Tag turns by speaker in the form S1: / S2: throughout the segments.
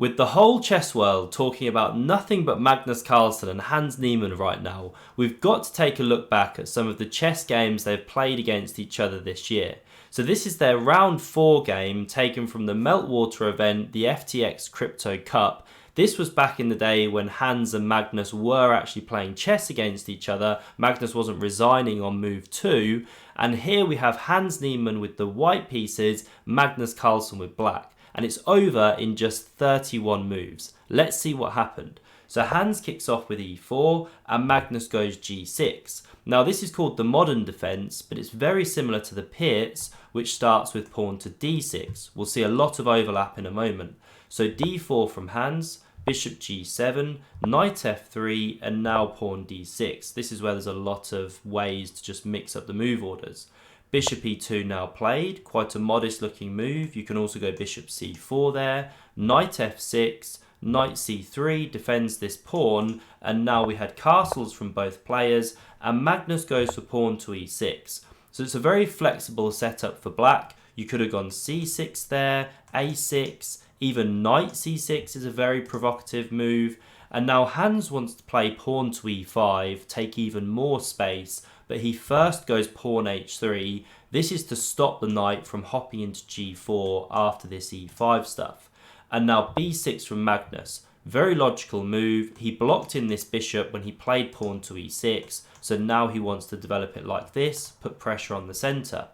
S1: With the whole chess world talking about nothing but Magnus Carlsen and Hans Niemann right now, we've got to take a look back at some of the chess games they've played against each other this year. So this is their round 4 game taken from the Meltwater event, the FTX Crypto Cup. This was back in the day when Hans and Magnus were actually playing chess against each other. Magnus wasn't resigning on move 2. And here we have Hans Niemann with the white pieces, Magnus Carlsen with black. And it's over in just 31 moves. Let's see what happened. So Hans kicks off with e4 and Magnus goes g6. Now this is called the modern defense, but it's very similar to the Pirtz, which starts with pawn to d6. We'll see a lot of overlap in a moment. So d4 from Hans, bishop g7, knight f3, and now pawn d6. This is where there's a lot of ways to just mix up the move orders. Bishop e2 now played, quite a modest looking move. You can also go bishop c4 there, knight f6, knight c3 defends this pawn, and now we had castles from both players, and Magnus goes for pawn to e6. So it's a very flexible setup for black. You could have gone c6 there, a6, even knight c6 is a very provocative move. And now Hans wants to play pawn to e5, take even more space, but he first goes pawn h3. This is to stop the knight from hopping into g4 after this e5 stuff. And now b6 from Magnus. Very logical move. He blocked in this bishop when he played pawn to e6, so now he wants to develop it like this, put pressure on the centre.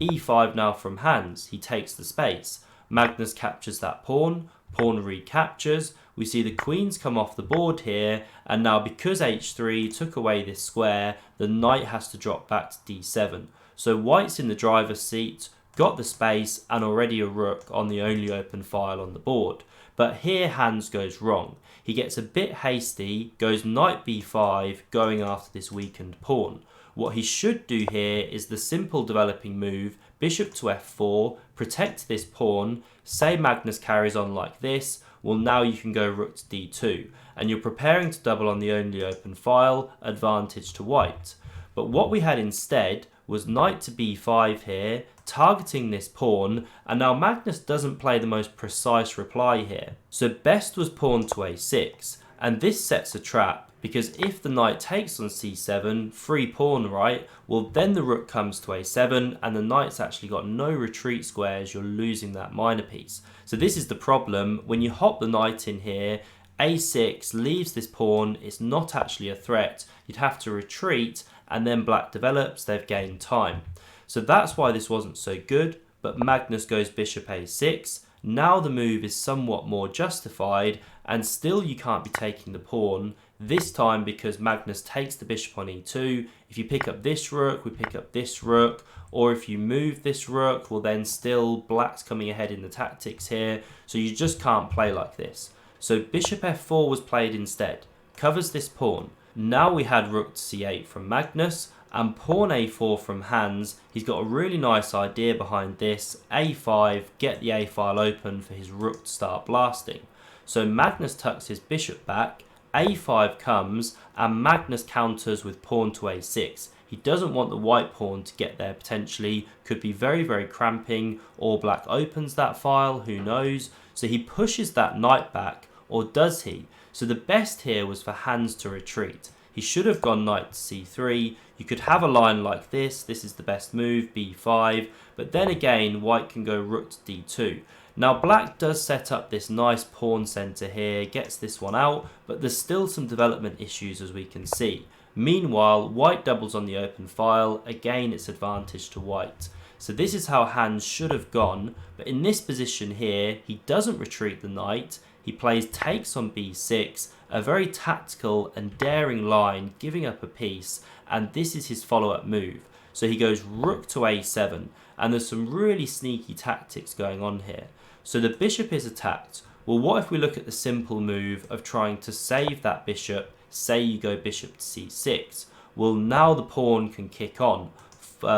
S1: e5 now from Hans. He takes the space. Magnus captures that pawn. Pawn recaptures. We see the queens come off the board here, and now because h3 took away this square, the knight has to drop back to d7. So white's in the driver's seat, got the space, and already a rook on the only open file on the board. But here Hans goes wrong. He gets a bit hasty, goes knight b5, going after this weakened pawn. What he should do here is the simple developing move, bishop to f4, protect this pawn, say Magnus carries on like this, well now you can go rook to d2, and you're preparing to double on the only open file, advantage to white. But what we had instead was knight to b5 here, targeting this pawn, and now Magnus doesn't play the most precise reply here. So best was pawn to a6, and this sets a trap, because if the knight takes on c7, free pawn, right? Well, then the rook comes to a7, and the knight's actually got no retreat squares, you're losing that minor piece. So this is the problem. When you hop the knight in here, a6 leaves this pawn, it's not actually a threat. You'd have to retreat, and then black develops, they've gained time. So that's why this wasn't so good, but Magnus goes bishop a6. Now the move is somewhat more justified, and still you can't be taking the pawn. This time because Magnus takes the bishop on e2. If you pick up this rook, we pick up this rook. Or if you move this rook, well then still black's coming ahead in the tactics here. So you just can't play like this. So bishop f4 was played instead. Covers this pawn. Now we had rook to c8 from Magnus. And pawn a4 from Hans. He's got a really nice idea behind this. a5, get the a file open for his rook to start blasting. So Magnus tucks his bishop back. a5 comes, and Magnus counters with pawn to a6. He doesn't want the white pawn to get there potentially. Could be very, very cramping, or black opens that file, who knows. So he pushes that knight back, or does he? So the best here was for Hans to retreat. He should have gone knight to c3. You could have a line like this. This is the best move, b5. But then again, white can go rook to d2. Now black does set up this nice pawn centre here, gets this one out, but there's still some development issues as we can see. Meanwhile, white doubles on the open file, again it's advantage to white. So this is how Hans should have gone, but in this position here, he doesn't retreat the knight, he plays takes on b6, a very tactical and daring line, giving up a piece, and this is his follow-up move. So he goes rook to a7, and there's some really sneaky tactics going on here. So the bishop is attacked. Well, what if we look at the simple move of trying to save that bishop, say you go bishop to c6? Well, now the pawn can kick on,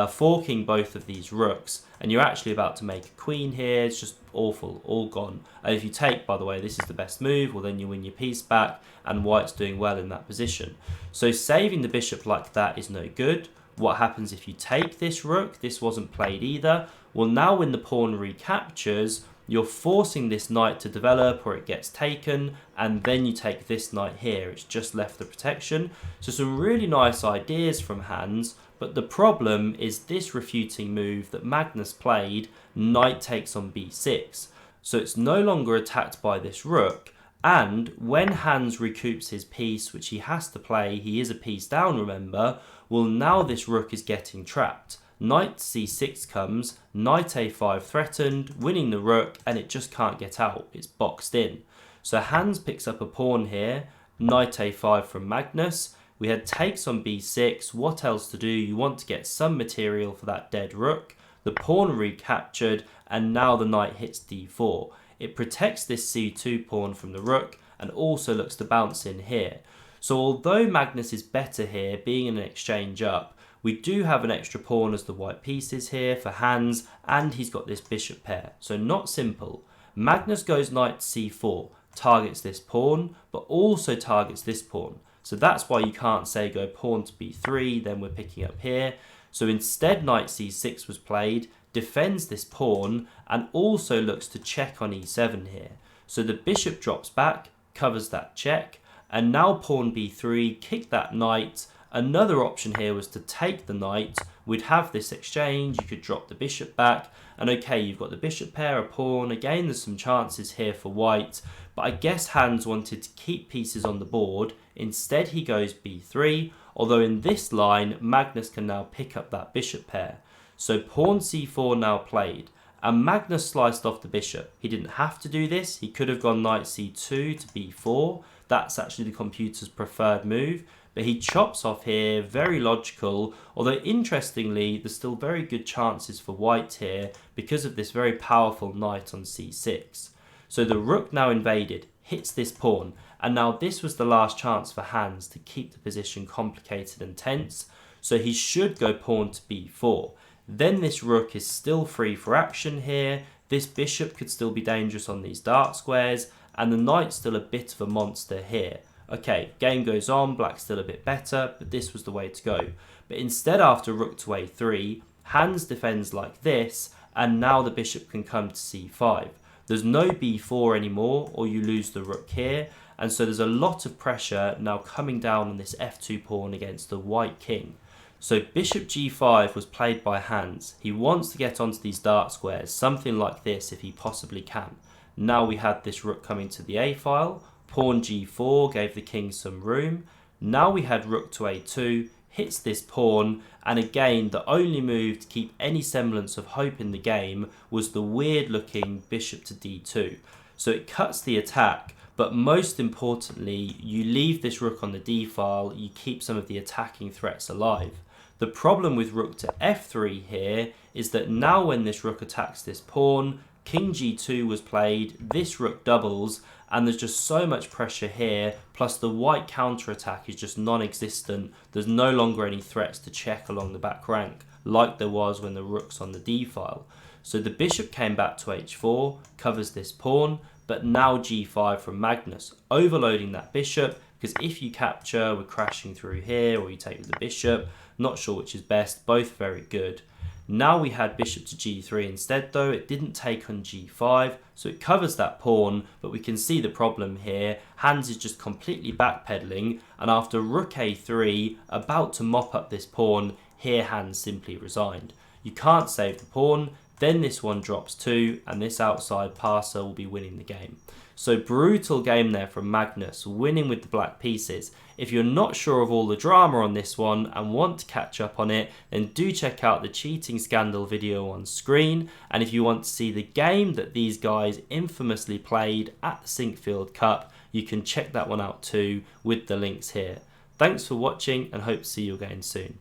S1: forking both of these rooks, and you're actually about to make a queen here. It's just awful, all gone. And if you take, by the way, this is the best move, well then you win your piece back, and white's doing well in that position. So saving the bishop like that is no good. What happens if you take this rook? This wasn't played either. Well, now when the pawn recaptures, you're forcing this knight to develop or it gets taken, and then you take this knight here. It's just left the protection. So some really nice ideas from Hans, but the problem is this refuting move that Magnus played, knight takes on b6. So it's no longer attacked by this rook, and when Hans recoups his piece, which he has to play, he is a piece down, remember, well, now this rook is getting trapped. Knight c6 comes, knight a5 threatened, winning the rook, and it just can't get out. It's boxed in. So Hans picks up a pawn here, knight a5 from Magnus. We had takes on b6. What else to do? You want to get some material for that dead rook. The pawn recaptured, and now the knight hits d4. It protects this c2 pawn from the rook, and also looks to bounce in here. So although Magnus is better here, being in an exchange up, we do have an extra pawn as the white pieces here for Hans, and he's got this bishop pair. So not simple. Magnus goes knight to c4, targets this pawn, but also targets this pawn. So that's why you can't say go pawn to b3, then we're picking up here. So instead knight c6 was played, defends this pawn, and also looks to check on e7 here. So the bishop drops back, covers that check, and now pawn b3, kick that knight. Another option here was to take the knight. We'd have this exchange, you could drop the bishop back, and okay, you've got the bishop pair, a pawn. Again, there's some chances here for white, but I guess Hans wanted to keep pieces on the board. Instead, he goes b3, although in this line, Magnus can now pick up that bishop pair. So pawn c4 now played, and Magnus sliced off the bishop. He didn't have to do this. He could have gone knight c2 to b4. That's actually the computer's preferred move. But he chops off here, very logical, although interestingly, there's still very good chances for white here because of this very powerful knight on c6. So the rook now invaded, hits this pawn, and now this was the last chance for Hans to keep the position complicated and tense, so he should go pawn to b4. Then this rook is still free for action here, this bishop could still be dangerous on these dark squares, and the knight's still a bit of a monster here. Okay, game goes on, black's still a bit better, but this was the way to go. But instead, after rook to a3, Hans defends like this, and now the bishop can come to c5. There's no b4 anymore, or you lose the rook here, and so there's a lot of pressure now coming down on this f2 pawn against the white king. So bishop g5 was played by Hans. He wants to get onto these dark squares, something like this if he possibly can. Now we had this rook coming to the a file. Pawn g4 gave the king some room. Now we had rook to a2, hits this pawn, and again the only move to keep any semblance of hope in the game was the weird looking bishop to d2. So it cuts the attack, but most importantly, you leave this rook on the d file, you keep some of the attacking threats alive. The problem with rook to f3 here is that now when this rook attacks this pawn, king g2 was played, this rook doubles, and there's just so much pressure here, plus the white counterattack is just non-existent. There's no longer any threats to check along the back rank, like there was when the rook's on the d file. So the bishop came back to h4, covers this pawn, but now g5 from Magnus, overloading that bishop, because if you capture, we're crashing through here, or you take with the bishop, not sure which is best, both very good. Now we had bishop to g3 instead though, it didn't take on g5, so it covers that pawn, but we can see the problem here. Hans is just completely backpedaling, and after rook a3, about to mop up this pawn, here Hans simply resigned. You can't save the pawn, then this one drops too, and this outside passer will be winning the game. So brutal game there from Magnus, winning with the black pieces. If you're not sure of all the drama on this one and want to catch up on it, then do check out the cheating scandal video on screen. And if you want to see the game that these guys infamously played at the Sinkfield Cup, you can check that one out too with the links here. Thanks for watching and hope to see you again soon.